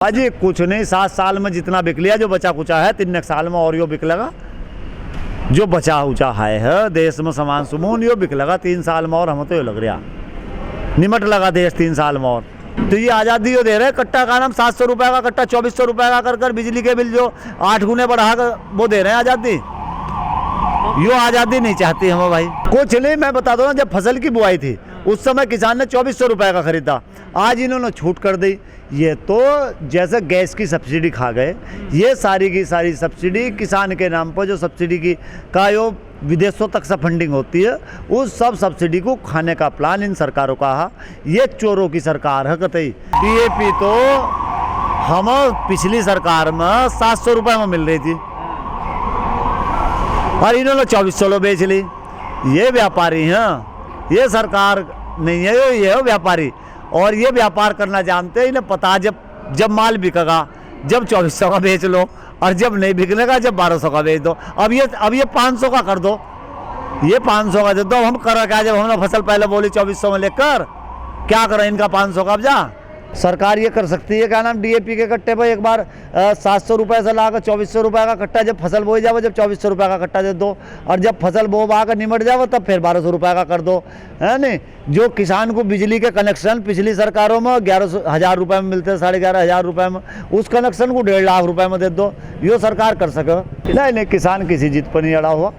अजी कुछ नहीं, 7 साल में जितना बिक लिया, जो बचा कुचा है 3 साल में और यो बिक लगा। जो बचा उचा है देश में सामान सुमून यो बिक लगा 3 साल में, और हम तो ये लग रहा निमट लगा देश 3 साल में। और तो ये आज़ादी यो दे रहे कट्टा का नाम 700 रुपये का कट्टा 2400 रुपये का कर बिजली के बिल जो 8 गुने बढ़ा कर वो दे रहे हैं आज़ादी। यो आज़ादी नहीं चाहती हम भाई। कुछ नहीं, मैं बता दूँ ना, जब फसल की बुआई थी उस समय किसान ने 2400 रुपये का खरीदा, आज इन्होंने छूट कर दी। ये तो जैसे गैस की सब्सिडी खा गए, ये सारी की सारी सब्सिडी किसान के नाम पर जो सब्सिडी की का यो विदेशों तक से फंडिंग होती है, उस सब सब्सिडी को खाने का प्लान इन सरकारों का है। ये चोरों की सरकार है कतई। डीएपी तो हम पिछली सरकार में 700 रुपये में मिल रही थी और इन्होंने 2400 बेच ली। ये व्यापारी हैं, ये सरकार नहीं है, ये है व्यापारी। और ये व्यापार करना जानते हैं, इन्हें पता जब माल बिकेगा जब 2400 का बेच लो, और जब नहीं बिकने का जब 1200 का बेच दो। अब ये 500 का कर दो, ये 500 का दे दो। हम कर क्या, जब हमने फसल पहले बोली 2400 में लेकर क्या करें इनका 500 का। अब जा सरकार ये कर सकती है, क्या नाम, डीएपी के कट्टे पर एक बार 700 रुपये से लाकर 2400 रुपये का कट्टा जब फसल बोई जाओ, जब 2400 रुपये का कट्टा दे दो, और जब फसल बो बा कर निमट जाओ तब फिर 1200 रुपये का कर दो, है नहीं। जो किसान को बिजली के कनेक्शन पिछली सरकारों में 11,000 रुपये में मिलते, 11,500 रुपये में, उस कनेक्शन को 1.5 लाख रुपये में दे दो। यो सरकार कर सके। नहीं, किसान किसी जीत पर नहीं अड़ा हुआ।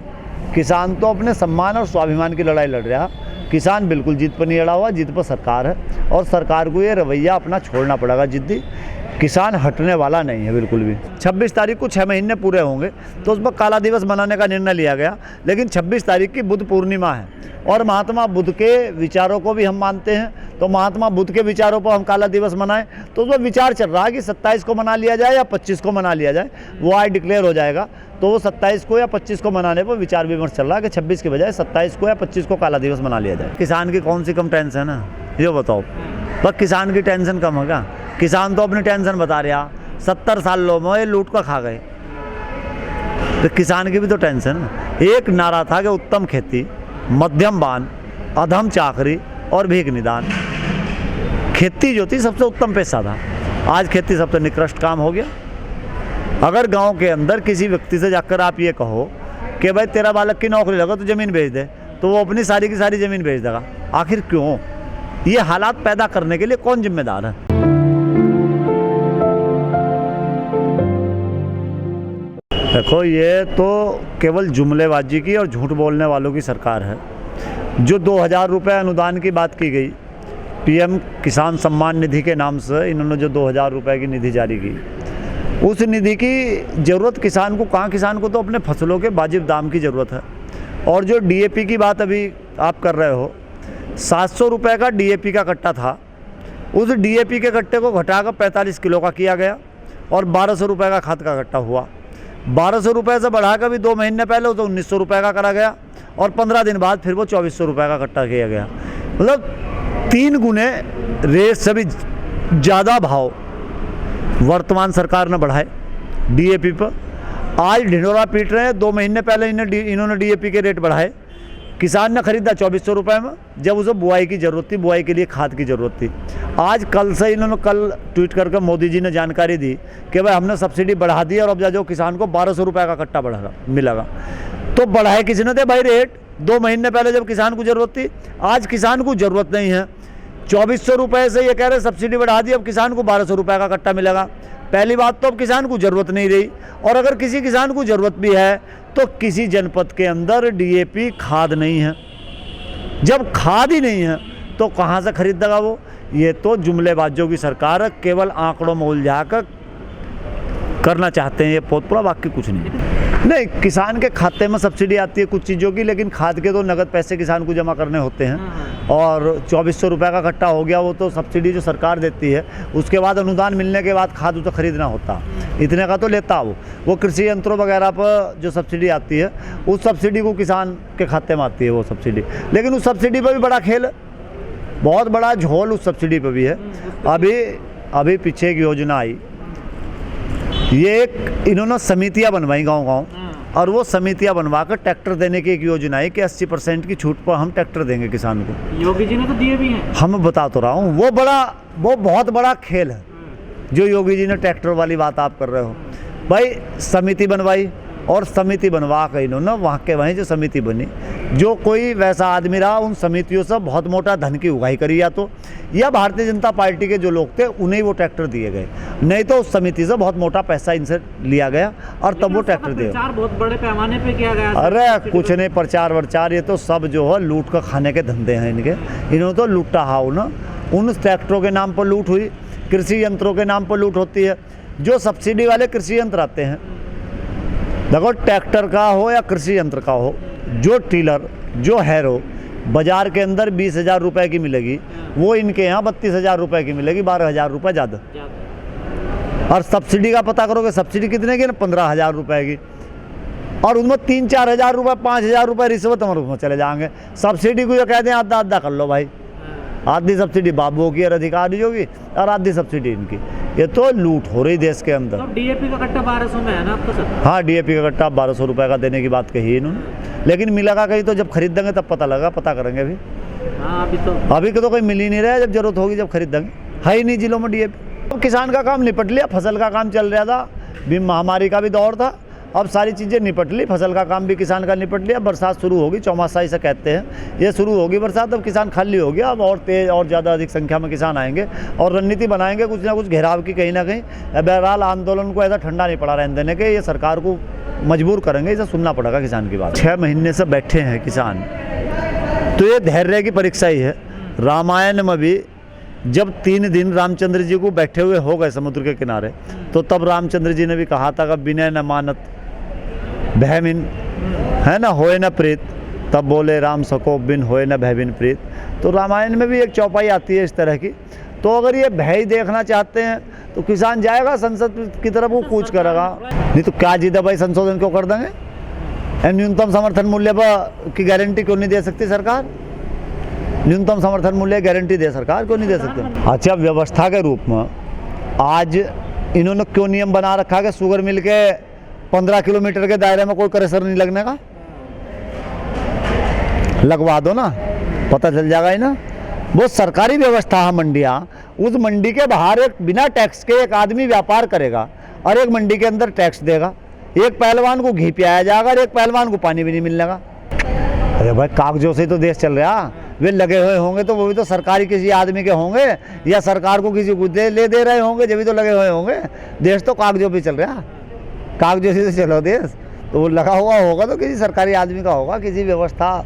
किसान तो अपने सम्मान और स्वाभिमान की लड़ाई लड़ रहा है। किसान बिल्कुल जीत पर नहीं अड़ा हुआ, जीत पर सरकार है, और सरकार को ये रवैया अपना छोड़ना पड़ेगा जिद्दी। किसान हटने वाला नहीं है बिल्कुल भी। 26 तारीख को 6 महीने पूरे होंगे तो उस पर काला दिवस मनाने का निर्णय लिया गया, लेकिन 26 तारीख की बुद्ध पूर्णिमा है और महात्मा बुद्ध के विचारों को भी हम मानते हैं, तो महात्मा बुद्ध के विचारों पर हम काला दिवस मनाएं। तो उसमें विचार चल रहा है कि 27 को मना लिया जाए या 25 को मना लिया जाए। वो आज डिक्लेयर हो जाएगा, तो वो 27 को या 25 को मनाने पर विचार विमर्श चल रहा है कि 26 के बजाय 27 को या 25 को काला दिवस मना लिया जाए। किसान की कौन सी कम टेंशन है, ये बताओ। बस किसान की टेंशन कम है क्या? किसान तो अपनी टेंशन बता रहा, 70 सालों में ये लूट कर खा गए, तो किसान की भी तो टेंशन है। एक नारा था कि उत्तम खेती, मध्यम बान, अधम चाकरी और भीख निदान। खेती जो थी सबसे उत्तम पेशा था, आज खेती सबसे निकृष्ट काम हो गया। अगर गांव के अंदर किसी व्यक्ति से जाकर आप ये कहो कि भाई तेरा बालक की नौकरी लगा तो ज़मीन बेच दे, तो वो अपनी सारी की सारी ज़मीन बेच देगा। आखिर क्यों? ये हालात पैदा करने के लिए कौन जिम्मेदार है? देखो, ये तो केवल जुमलेबाजी की और झूठ बोलने वालों की सरकार है। जो 2000 रुपये अनुदान की बात की गई, पीएम किसान सम्मान निधि के नाम से इन्होंने जो 2000 रुपये की निधि जारी की, उस निधि की ज़रूरत किसान को कहाँ? किसान को तो अपने फसलों के वाजिब दाम की ज़रूरत है। और जो डीएपी की बात अभी आप कर रहे हो, 700 रुपये का डीएपी का कट्टा था, उस डीएपी के कट्टे को घटाकर 45 किलो का किया गया और 1200 रुपये का खाद का कट्टा हुआ। 1200 रुपये से बढ़ाकर भी 2 महीने पहले तो 1900 रुपये का करा गया, और 15 दिन बाद फिर वो 2400 रुपये का कट्टा किया गया। मतलब 3 गुने रेट से भी ज़्यादा भाव वर्तमान सरकार ने बढ़ाए डीएपी पर। आज ढिंढोरा पीट रहे हैं, 2 महीने पहले इन्होंने डीएपी के रेट बढ़ाए। किसान ने खरीदा 2400 रुपये में, जब उसे बुआई की ज़रूरत थी, बुआई के लिए खाद की ज़रूरत थी। आज कल से इन्होंने कल ट्वीट करके मोदी जी ने जानकारी दी कि भाई हमने सब्सिडी बढ़ा दी और अब जो किसान को 1200 रुपये का कट्टा बढ़ा मिलेगा। तो बढ़ाए किसी थे भाई रेट? 2 महीने पहले जब किसान को ज़रूरत थी, आज किसान को ज़रूरत नहीं है। 2400 रुपये से ये कह रहे सब्सिडी बढ़ा दी, अब किसान को 1200 रुपये का कट्टा मिलेगा। पहली बात तो अब किसान को ज़रूरत नहीं रही, और अगर किसी किसान को ज़रूरत भी है तो किसी जनपद के अंदर डीएपी खाद नहीं है। जब खाद ही नहीं है तो कहाँ से खरीदेगा वो? ये तो जुमलेबाजों की सरकार है, केवल आंकड़ों में उलझा कर करना चाहते हैं ये पोतपुरा, बाकी कुछ नहीं। किसान के खाते में सब्सिडी आती है कुछ चीज़ों की, लेकिन खाद के तो नगद पैसे किसान को जमा करने होते हैं। और 2400 रुपये का कट्टा हो गया, वो तो सब्सिडी जो सरकार देती है, उसके बाद अनुदान मिलने के बाद खाद तो खरीदना होता, इतने का तो लेता वो कृषि यंत्रों वगैरह पर जो सब्सिडी आती है, उस सब्सिडी को किसान के खाते में आती है वो सब्सिडी। लेकिन उस सब्सिडी पर भी बड़ा खेल है, बहुत बड़ा झोल उस सब्सिडी पर भी है। अभी पीछे एक योजना आई, ये एक इन्होंने समितियां बनवाई गांव-गांव, और वो समितियां बनवा कर ट्रैक्टर देने की एक योजना है कि 80% की छूट पर हम ट्रैक्टर देंगे किसान को। योगी जी ने तो दिए भी हैं। हम बता तो रहा हूँ, वो बहुत बड़ा खेल है। जो योगी जी ने ट्रैक्टर वाली बात आप कर रहे हो, भाई समिति बनवाई और समिति बनवा कर इन्होंने वहाँ के वहीं जो समिति बनी, जो कोई वैसा आदमी रहा उन समितियों से बहुत मोटा धन की उगाही करी, या भारतीय जनता पार्टी के जो लोग थे उन्हें वो ट्रैक्टर दिए गए, नहीं तो उस समिति से बहुत मोटा पैसा इनसे लिया गया और तब वो ट्रैक्टर दिए। प्रचार बहुत बड़े पैमाने पे किया गया। अरे कुछ नहीं, प्रचार वर्चार ये तो सब जो है लूट का खाने के धंधे हैं इनके। इन्होंने तो लूटा हा उन ट्रैक्टरों के नाम पर लूट हुई, कृषि यंत्रों के नाम पर लूट होती है। जो सब्सिडी वाले कृषि यंत्र आते हैं, देखो ट्रैक्टर का हो या कृषि यंत्र का हो, जो टीलर जो हैरो बाजार के अंदर 20,000 रुपये की मिलेगी, वो इनके यहाँ 32,000 रुपये की मिलेगी, 12,000 रुपये ज़्यादा। और सब्सिडी का पता करोगे, सब्सिडी कितने की ना, 15,000 रुपये की, और उनमें 3-4 हज़ार रुपये 5,000 रुपये रिश्वत हमारे उसमें चले जाएंगे। सब्सिडी को ये कहते हैं आधा आधा कर लो भाई, आधी सब्सिडी बाबुओं की और अधिकारियों की और आधी सब्सिडी इनकी। ये तो लूट हो रही देश के अंदर। तो डीएपी का कट्टा 1200 में है ना आपका सर? हाँ, डीएपी का कट्टा 1200 रुपये का देने की बात कही इन्होंने, लेकिन मिलेगा कहीं तो जब खरीद देंगे तब पता लगा, पता करेंगे अभी। हाँ, अभी तो कोई मिल ही नहीं रहा है, जब जरूरत होगी जब खरीद देंगे। है ही नहीं जिलों में डीएपी। तो किसान का काम निपट लिया, फसल का काम चल रहा था, भी महामारी का भी दौर था, अब सारी चीज़ें निपट ली, फसल का काम भी किसान का निपट लिया। बरसात शुरू होगी, चौमासा इसे कहते हैं, ये शुरू होगी बरसात, अब किसान खाली हो गया। अब और तेज और ज़्यादा अधिक संख्या में किसान आएंगे और रणनीति बनाएंगे कुछ ना कुछ घेराव की कहीं ना कहीं। बहरहाल आंदोलन को ऐसा ठंडा नहीं पड़ा रहने देने के, ये सरकार को मजबूर करेंगे, इसे सुनना पड़ेगा किसान की बात। 6 महीने से बैठे हैं किसान, तो ये धैर्य की परीक्षा ही है। रामायण में भी जब 3 दिन रामचंद्र जी को बैठे हुए हो गए समुद्र के किनारे, तो तब रामचंद्र जी ने भी कहा था कि विनय न मानत भयमिन, है ना, होए न प्रीत, तब बोले राम सको बिन होए न भयबिन प्रीत। तो रामायण में भी एक चौपाई आती है इस तरह की। तो अगर ये भय देखना चाहते हैं तो किसान जाएगा संसद की तरफ, वो कूच करेगा। नहीं तो क्या जिद है भाई, संशोधन क्यों कर देंगे? न्यूनतम समर्थन मूल्य पर की गारंटी क्यों नहीं दे सकती सरकार? न्यूनतम समर्थन मूल्य गारंटी दे सरकार, क्यों नहीं दे सकते? अच्छा, व्यवस्था के रूप में आज इन्होंने क्यों नियम बना रखा कि शुगर मिल के 15 किलोमीटर के दायरे में कोई क्रशर नहीं लगने का? लगवा दो ना, पता चल जाएगा ही ना। वो सरकारी व्यवस्था है मंडियाँ, उस मंडी के बाहर एक बिना टैक्स के एक आदमी व्यापार करेगा और एक मंडी के अंदर टैक्स देगा। एक पहलवान को घी पियाया जाएगा और एक पहलवान को पानी भी नहीं मिलने का। अरे भाई, कागजों से तो देश चल रहा। वे लगे हुए होंगे तो वो भी तो सरकारी किसी आदमी के होंगे या सरकार को किसी को दे रहे होंगे, जब भी तो लगे हुए होंगे। देश तो कागजों पे चल रहा, कागजों से चलो देश। तो वो लगा हुआ होगा तो किसी सरकारी आदमी का होगा, किसी व्यवस्था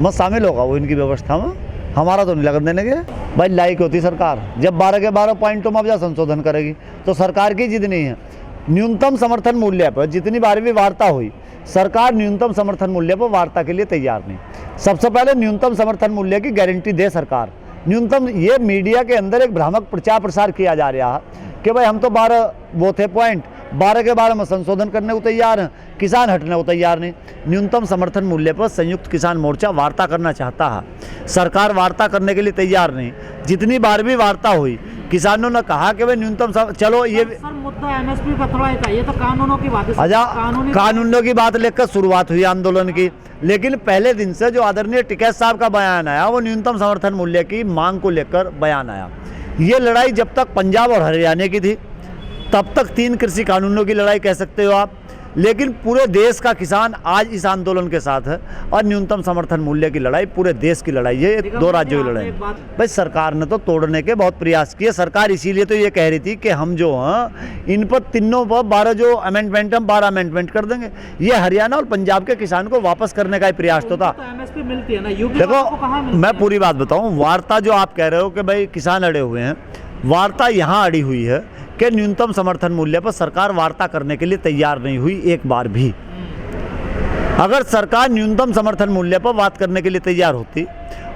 में शामिल होगा वो इनकी व्यवस्था में। हमारा तो नहीं लगन देने के भाई। लाइक होती सरकार जब 12 के 12 पॉइंटों में अब संशोधन करेगी, तो सरकार की जिद नहीं है। न्यूनतम समर्थन मूल्य पर जितनी बार भी वार्ता हुई, सरकार न्यूनतम समर्थन मूल्य पर वार्ता के लिए तैयार नहीं। सबसे पहले न्यूनतम समर्थन मूल्य की गारंटी दे सरकार। न्यूनतम, ये मीडिया के अंदर एक भ्रामक प्रचार प्रसार किया जा रहा है कि भाई हम तो 12 वो थे पॉइंट, 12 के 12 में संशोधन करने को तैयार हैं, किसान हटने को तैयार नहीं। न्यूनतम समर्थन मूल्य पर संयुक्त किसान मोर्चा वार्ता करना चाहता है, सरकार वार्ता करने के लिए तैयार नहीं। जितनी बार भी वार्ता हुई, किसानों ने कहा कि भाई न्यूनतम चलो ये सर मुद्दा एमएसपी का थोड़ा था, ये तो कानूनों की बात है। कानूनों की बात लेकर शुरुआत हुई आंदोलन की, लेकिन पहले दिन से जो आदरणीय टिकैत साहब का बयान आया, वो न्यूनतम समर्थन मूल्य की मांग को लेकर बयान आया। ये लड़ाई जब तक पंजाब और हरियाणा की थी, तब तक 3 कृषि कानूनों की लड़ाई कह सकते हो आप, लेकिन पूरे देश का किसान आज इस आंदोलन के साथ है और न्यूनतम समर्थन मूल्य की लड़ाई पूरे देश की लड़ाई है, 2 राज्यों की लड़ाई। भाई सरकार ने तो तोड़ने के बहुत प्रयास किए। सरकार इसीलिए तो ये कह रही थी कि हम जो हैं इन पर तीनों पर 12 जो अमेंडमेंट हम 12 अमेंडमेंट कर देंगे। ये हरियाणा और पंजाब के किसान को वापस करने का ही प्रयास तो था। एमएसपी मिलती है ना, देखो मैं पूरी बात बताऊँ, वार्ता जो आप कह रहे हो कि भाई किसान अड़े हुए हैं, वार्ता यहाँ अड़ी हुई है कि न्यूनतम समर्थन मूल्य पर सरकार वार्ता करने के लिए तैयार नहीं हुई एक बार भी। अगर सरकार न्यूनतम समर्थन मूल्य पर बात करने के लिए तैयार होती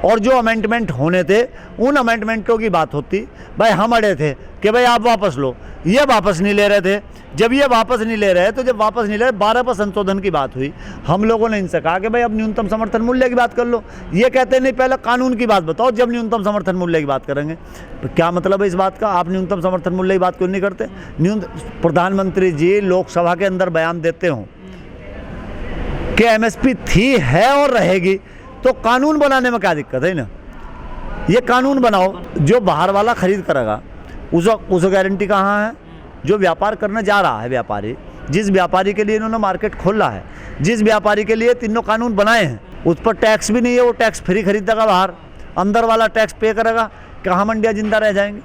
और जो अमेंडमेंट होने थे उन अमेंडमेंटों की बात होती, भाई हम अड़े थे कि भाई आप वापस लो, ये वापस नहीं ले रहे थे। जब ये वापस नहीं ले रहे, तो जब वापस नहीं ले रहे, 12 पर संशोधन की बात हुई, हम लोगों ने इनसे कहा कि भाई अब न्यूनतम समर्थन मूल्य की बात कर लो। ये कहते नहीं पहले कानून की बात बताओ, जब न्यूनतम समर्थन मूल्य की बात करेंगे। तो क्या मतलब है इस बात का? आप न्यूनतम समर्थन मूल्य की बात क्यों नहीं करते? प्रधानमंत्री जी लोकसभा के अंदर बयान देते हो कि एमएसपी थी, है और रहेगी, तो कानून बनाने में क्या दिक्कत है ना? ये कानून बनाओ, जो बाहर वाला खरीद करेगा उस गारंटी कहाँ है? जो व्यापार करने जा रहा है व्यापारी, जिस व्यापारी के लिए इन्होंने मार्केट खोला है, जिस व्यापारी के लिए तीनों कानून बनाए हैं, उस पर टैक्स भी नहीं है, वो टैक्स फ्री खरीदेगा बाहर, अंदर वाला टैक्स पे करेगा, कहाँ मंडियाँ जिंदा रह जाएंगी?